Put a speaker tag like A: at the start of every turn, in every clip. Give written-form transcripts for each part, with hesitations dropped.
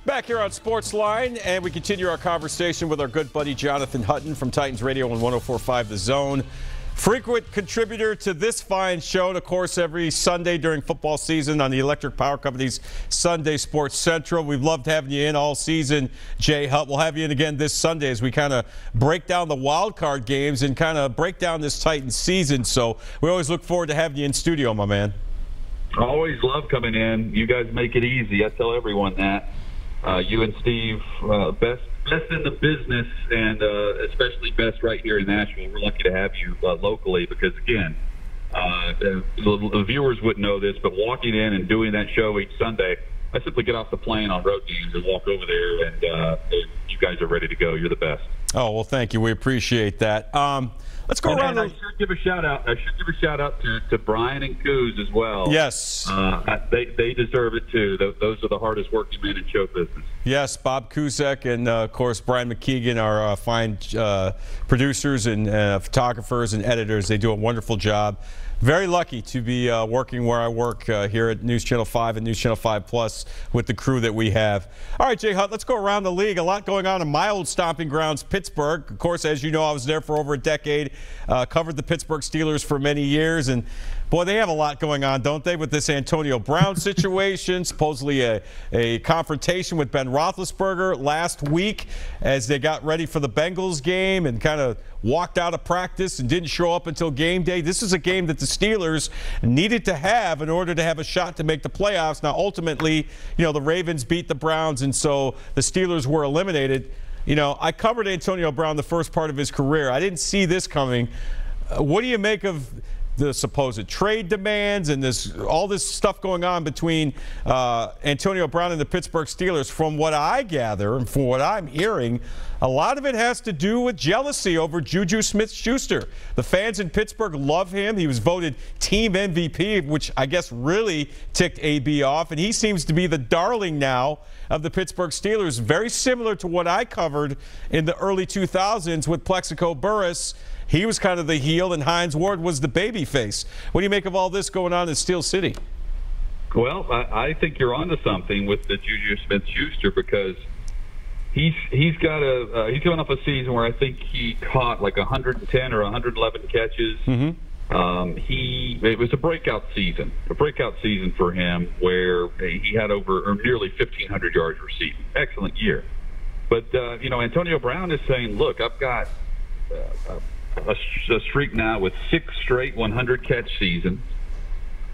A: Back here on Sportsline, and we continue our conversation with our good buddy Jonathan Hutton from Titans Radio on 104.5 The Zone. Frequent contributor to this fine show, and of course every Sunday during football season on the Electric Power Company's Sunday Sports Central. We've loved having you in all season, Jay Hutt. We'll have you in again this Sunday as we kind of break down the wild card games and kind of break down this Titans season. So we always look forward to having you in studio, my man.
B: I always love coming in. You guys make it easy. I tell everyone that. You and Steve, best in the business, and especially best right here in Nashville. We're lucky to have you locally because, again, the viewers wouldn't know this, but walking in and doing that show each Sunday, I simply get off the plane on road games and walk over there, and you guys are ready to go. You're the best. Oh,
A: well, thank you. We appreciate that. Let's go around.
B: I should give a shout out. To Brian and Coos as well.
A: Yes,
B: they deserve it too. Those are the hardest working men in show business.
A: Yes, Bob Kuzek and of course Brian McKeegan are fine producers and photographers and editors. They do a wonderful job. Very lucky to be working where I work here at News Channel 5 and News Channel 5 Plus with the crew that we have. All right, Jay Hutt, let's go around the league. A lot going on in my old stomping grounds, Pittsburgh. Of course, as you know, I was there for over a decade, covered the Pittsburgh Steelers for many years, and boy, they have a lot going on, don't they, with this Antonio Brown situation, supposedly a confrontation with Ben Roethlisberger last week as they got ready for the Bengals game and kind of walked out of practice and didn't show up until game day. This is a game that the Steelers needed to have in order to have a shot to make the playoffs. Now, ultimately, you know, the Ravens beat the Browns, and so the Steelers were eliminated. You know, I covered Antonio Brown the first part of his career. I didn't see this coming. What do you make of the supposed trade demands and all this stuff going on between Antonio Brown and the Pittsburgh Steelers? From what I gather and from what I'm hearing, a lot of it has to do with jealousy over Juju Smith-Schuster. The fans in Pittsburgh love him. He was voted team MVP, which I guess really ticked AB off, and he seems to be the darling now of the Pittsburgh Steelers, very similar to what I covered in the early 2000s with Plexico Burress. He was kind of the heel, and Hines Ward was the baby face. What do you make of all this going on in Steel City?
B: Well, I think you're onto something with the Juju Smith-Schuster because he's coming off a season where I think he caught like 110 or 111 catches. Mm-hmm. It was a breakout season for him where he had nearly 1,500 yards receiving. Excellent year. But you know, Antonio Brown is saying, look, I've got a streak now with 6 straight 100-catch seasons.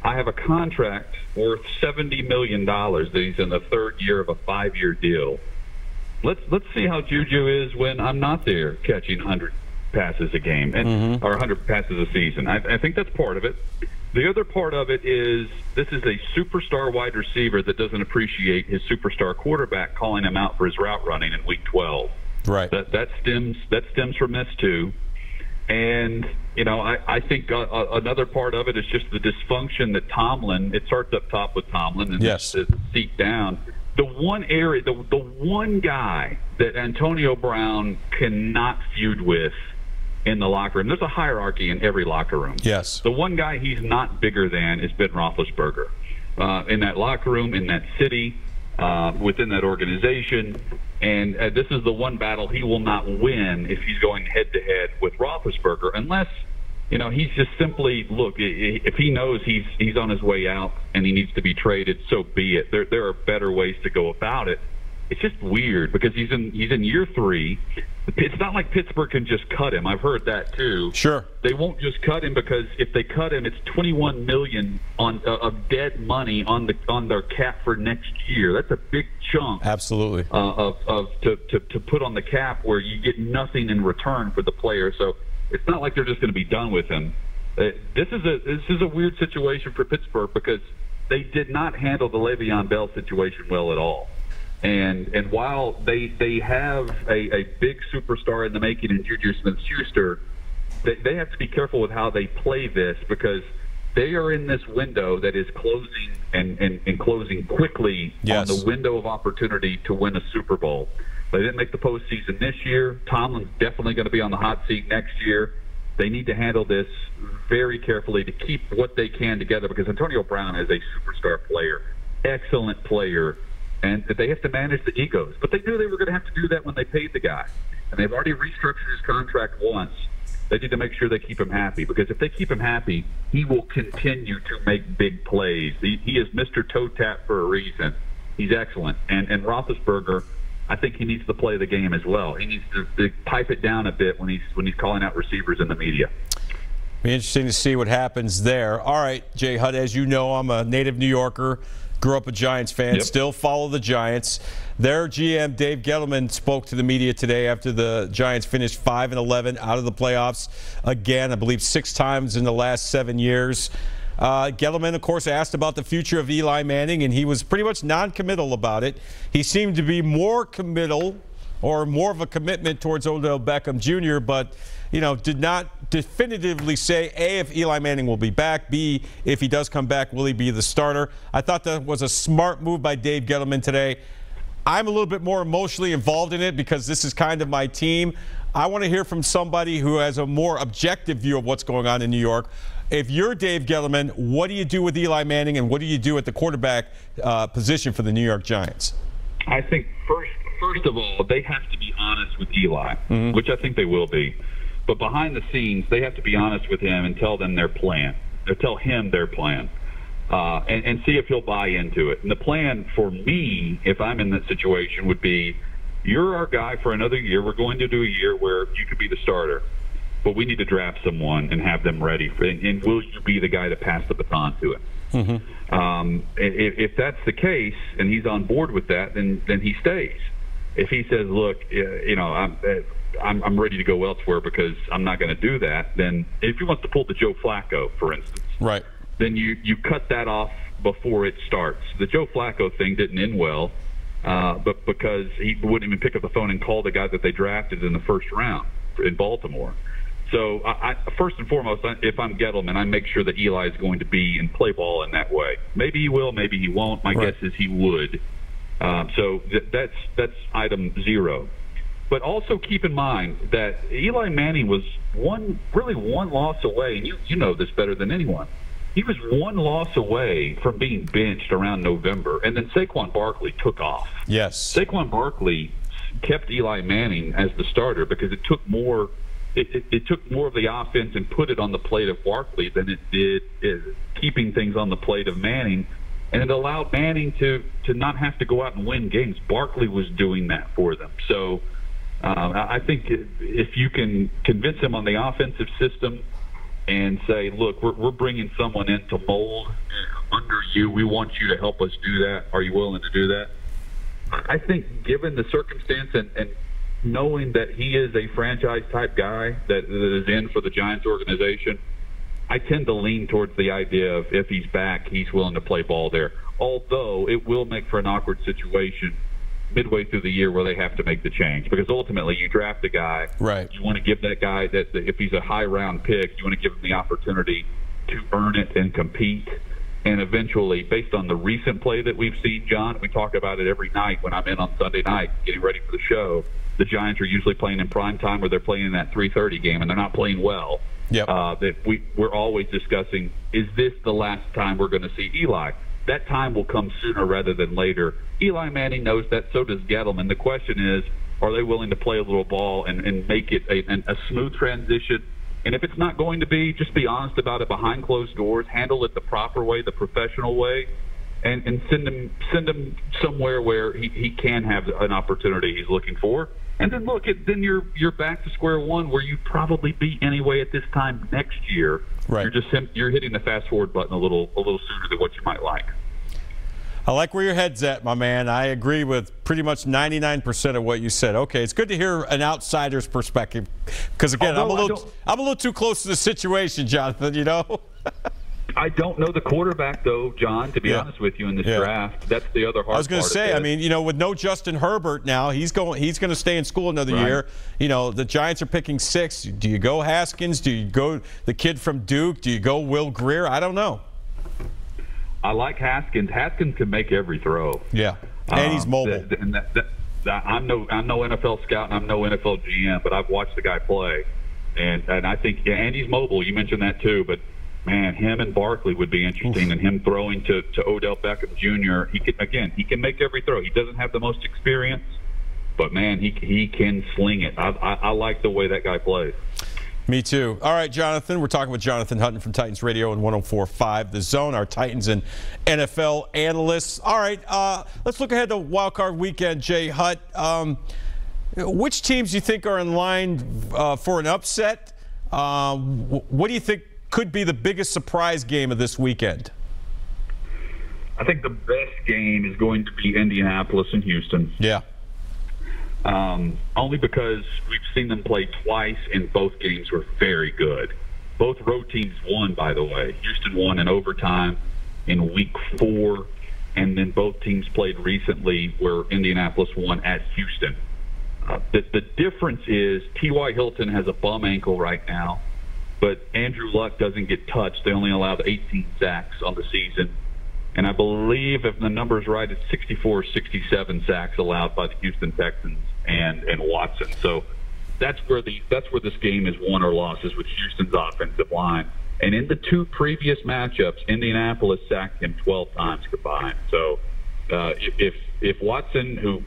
B: I have a contract worth $70 million that he's in the 3rd year of a 5-year deal. Let's see how Juju is when I'm not there catching 100 passes a game and or 100 passes a season. I think that's part of it. The other part of it is this is a superstar wide receiver that doesn't appreciate his superstar quarterback calling him out for his route running in Week 12.
A: Right.
B: That stems from this too. And, you know, I think another part of it is just the dysfunction that Tomlin, it starts up top with Tomlin and
A: yes,
B: the seat down. The one area, the one guy that Antonio Brown cannot feud with in the locker room, there's a hierarchy in every locker room.
A: Yes.
B: The one guy he's not bigger than is Ben Roethlisberger. In that locker room, in that city, within that organization. And this is the one battle he will not win if he's going head-to-head with Roethlisberger, unless, you know, he's just simply, look, if he knows he's on his way out and he needs to be traded, so be it. There are better ways to go about it. It's just weird because he's in year 3. It's not like Pittsburgh can just cut him. I've heard that too.
A: Sure.
B: They won't just cut him because if they cut him, it's $21 million of dead money on their cap for next year. That's a big chunk.
A: Absolutely.
B: To put on the cap where you get nothing in return for the player. So it's not like they're just going to be done with him. This is a weird situation for Pittsburgh because they did not handle the Le'Veon Bell situation well at all. And while they have a big superstar in the making in Juju Smith-Schuster, they have to be careful with how they play this because they are in this window that is closing and closing quickly.
A: Yes.
B: On the window of opportunity to win a Super Bowl. They didn't make the postseason this year. Tomlin's definitely going to be on the hot seat next year. They need to handle this very carefully to keep what they can together because Antonio Brown is a superstar player, excellent player. and that they have to manage the egos. But they knew they were going to have to do that when they paid the guy. And they've already restructured his contract once. They need to make sure they keep him happy, because if they keep him happy, he will continue to make big plays. He is Mr. Toe Tap for a reason. He's excellent. And Roethlisberger, I think he needs to play the game as well. He needs to pipe it down a bit when he's calling out receivers in the media.
A: Be interesting to see what happens there. All right, Jay Hutt, as you know, I'm a native New Yorker, grew up a Giants fan,
B: Yep.
A: Still follow the Giants. Their GM, Dave Gettleman, spoke to the media today after the Giants finished 5-11 out of the playoffs again, I believe 6 times in the last 7 years. Gettleman, of course, asked about the future of Eli Manning, and he was pretty much non-committal about it. He seemed to be more committal, or more of a commitment towards Odell Beckham Jr., but did not definitively say, A, if Eli Manning will be back, B, if he does come back, will he be the starter? I thought that was a smart move by Dave Gettleman today. I'm a little bit more emotionally involved in it because this is kind of my team. I want to hear from somebody who has a more objective view of what's going on in New York. If you're Dave Gettleman, what do you do with Eli Manning, and what do you do at the quarterback position for the New York Giants?
B: I think first of all, they have to be honest with Eli, which I think they will be. But behind the scenes, they have to be honest with him and tell them their plan. Or tell him their plan, and see if he'll buy into it. And the plan for me, if I'm in that situation, would be, you're our guy for another year. We're going to do a year where you could be the starter, but we need to draft someone and have them ready. And will you be the guy to pass the baton to him? If that's the case, and he's on board with that, then he stays. If he says, look, I'm ready to go elsewhere because I'm not going to do that, then if he wants to pull the Joe Flacco, for instance,
A: right,
B: then you cut that off before it starts. The Joe Flacco thing didn't end well, but because he wouldn't even pick up the phone and call the guy that they drafted in the first round in Baltimore. So I first and foremost, if I'm Gettleman, I make sure that Eli is going to be and play ball in that way. Maybe he will, maybe he won't. My guess is he would. So that's item 0. But also keep in mind that Eli Manning was one loss away, and you know this better than anyone. He was one loss away from being benched around November, and then Saquon Barkley took off.
A: Yes.
B: Saquon Barkley kept Eli Manning as the starter because it took more of the offense and put it on the plate of Barkley than it did keeping things on the plate of Manning. And it allowed Manning to not have to go out and win games. Barkley was doing that for them. So I think if you can convince him on the offensive system and say, look, we're bringing someone in to mold under you. We want you to help us do that. Are you willing to do that? I think given the circumstance and knowing that he is a franchise-type guy that is in for the Giants organization, I tend to lean towards the idea of if he's back, he's willing to play ball there. Although it will make for an awkward situation midway through the year where they have to make the change, because ultimately you draft a guy,
A: right?
B: You want to give that guy that if he's a high-round pick, you want to give him the opportunity to earn it and compete. And eventually, based on the recent play that we've seen, John, we talk about it every night when I'm in on Sunday night getting ready for the show. The Giants are usually playing in prime time, or they're playing in that 3:30 game, and they're not playing well.
A: Yep.
B: That we're always discussing, is this the last time we're going to see Eli? That time will come sooner rather than later. Eli Manning knows that, so does Gettleman. The question is, are they willing to play a little ball and make it a smooth transition? And if it's not going to be, just be honest about it behind closed doors, handle it the proper way, the professional way, and send him somewhere where he can have an opportunity he's looking for. And then look, then you're back to square one where you'd probably be anyway at this time next year.
A: Right.
B: You're hitting the fast forward button a little sooner than what you might like.
A: I like where your head's at, my man. I agree with pretty much 99% of what you said. Okay, it's good to hear an outsider's perspective, because again, I'm a little too close to the situation, Jonathan. You know.
B: I don't know the quarterback, though, John, to be honest with you, in this draft. That's the other hard part.
A: I was going to say, I mean, with no Justin Herbert now, he's going to stay in school another year. The Giants are picking 6. Do you go Haskins? Do you go the kid from Duke? Do you go Will Grier? I don't know.
B: I like Haskins. Haskins can make every throw.
A: Yeah, and he's mobile.
B: I'm no NFL scout and I'm no NFL GM, but I've watched the guy play, and I think and he's mobile. You mentioned that too, but man, him and Barkley would be interesting, and him throwing to Odell Beckham Jr. He can make every throw. He doesn't have the most experience, but man, he can sling it. I like the way that guy plays.
A: Me too. All right, Jonathan, we're talking with Jonathan Hutton from Titans Radio and 104.5 The Zone, our Titans and NFL analysts. All right, let's look ahead to Wild Card Weekend, Jay Hutt. Which teams do you think are in line for an upset? What do you think could be the biggest surprise game of this weekend?
B: I think the best game is going to be Indianapolis and Houston.
A: Yeah.
B: Only because we've seen them play twice, and both games were very good. Both road teams won, by the way. Houston won in overtime in Week 4, and then both teams played recently where Indianapolis won at Houston. The difference is T.Y. Hilton has a bum ankle right now, but Andrew Luck doesn't get touched. They only allowed 18 sacks on the season. And I believe, if the number's right, it's 64 or 67 sacks allowed by the Houston Texans and Watson. So that's where this game is won or lost, is with Houston's offensive line. And in the 2 previous matchups, Indianapolis sacked him 12 times combined. So if Watson, who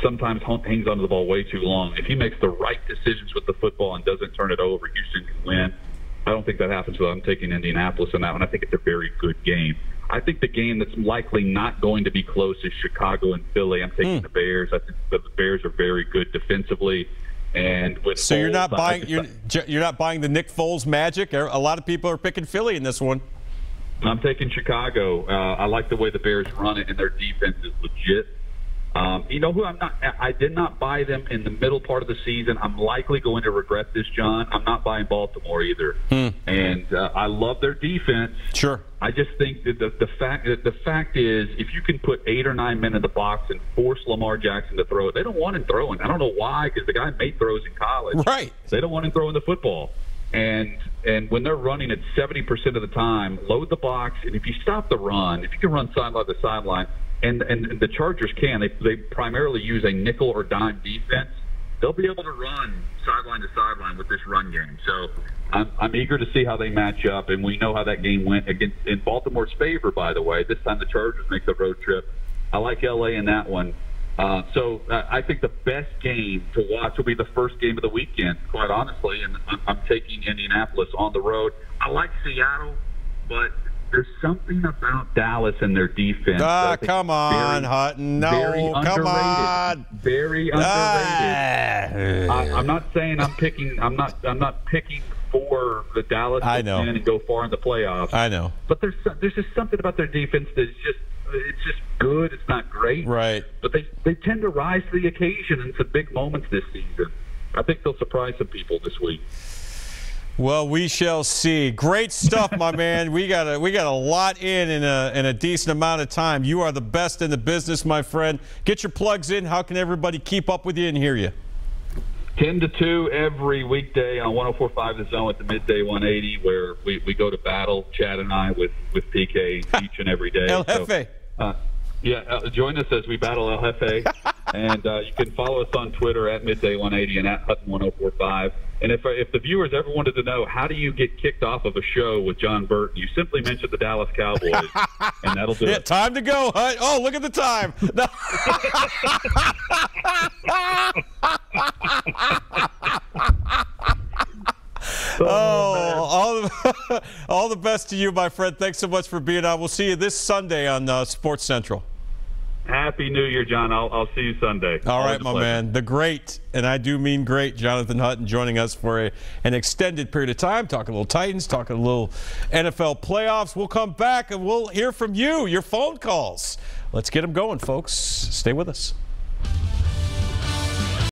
B: sometimes hangs onto the ball way too long, if he makes the right decisions with the football and doesn't turn it over, Houston can win. I don't think that happens, but I'm taking Indianapolis in that one. I think it's a very good game. I think the game that's likely not going to be close is Chicago and Philly. I'm taking the Bears. I think the Bears are very good defensively. And with
A: so
B: Foles,
A: you're not buying the Nick Foles magic. A lot of people are picking Philly in this one.
B: I'm taking Chicago. I like the way the Bears run it, and their defense is legit. You know who I did not buy them in the middle part of the season. I'm likely going to regret this, John. I'm not buying Baltimore either. And I love their defense.
A: Sure.
B: I just think that the fact is, if you can put 8 or 9 men in the box and force Lamar Jackson to throw it, they don't want him throwing. I don't know why, because the guy made throws in college.
A: Right.
B: They don't want him throwing the football. And when they're running it 70% of the time, load the box. And if you stop the run, if you can run sideline to sideline, and the Chargers they primarily use a nickel or dime defense, they'll be able to run sideline to sideline with this run game. So I'm eager to see how they match up, and we know how that game went in Baltimore's favor, by the way. This time the Chargers make the road trip. I like L.A. in that one. So I think the best game to watch will be the first game of the weekend, quite honestly, and I'm taking Indianapolis on the road. I like Seattle, but there's something about Dallas and their defense.
A: Come on, Hutton. No, come on.
B: Very underrated. I'm not saying I'm not picking for the Dallas to win and go far in the playoffs.
A: I know.
B: But there's just something about their defense that's it's just good. It's not great.
A: Right.
B: But they tend to rise to the occasion in some big moments this season. I think they'll surprise some people this week.
A: Well, we shall see. Great stuff, my man. We got a lot in a decent amount of time. You are the best in the business, my friend. Get your plugs in. How can everybody keep up with you and hear you?
B: 10 to 2 every weekday on 104.5 The Zone at the midday 180, where we go to battle, Chad and I, with PK each and every day.
A: El Jefe.
B: Join us as we battle El Jefe. And you can follow us on Twitter at midday 180 and at Hutton 104.5. And if the viewers ever wanted to know how do you get kicked off of a show with John Burton, you simply mention the Dallas Cowboys, and that'll do it.
A: Time to go, Hut. Oh, look at the time. All the best to you, my friend. Thanks so much for being on. We'll see you this Sunday on Sports Central.
B: Happy New Year, John. I'll see you Sunday.
A: All right, my man. The great, and I do mean great, Jonathan Hutton joining us for an extended period of time, talking a little Titans, talking a little NFL playoffs. We'll come back and we'll hear from you, your phone calls. Let's get them going, folks. Stay with us.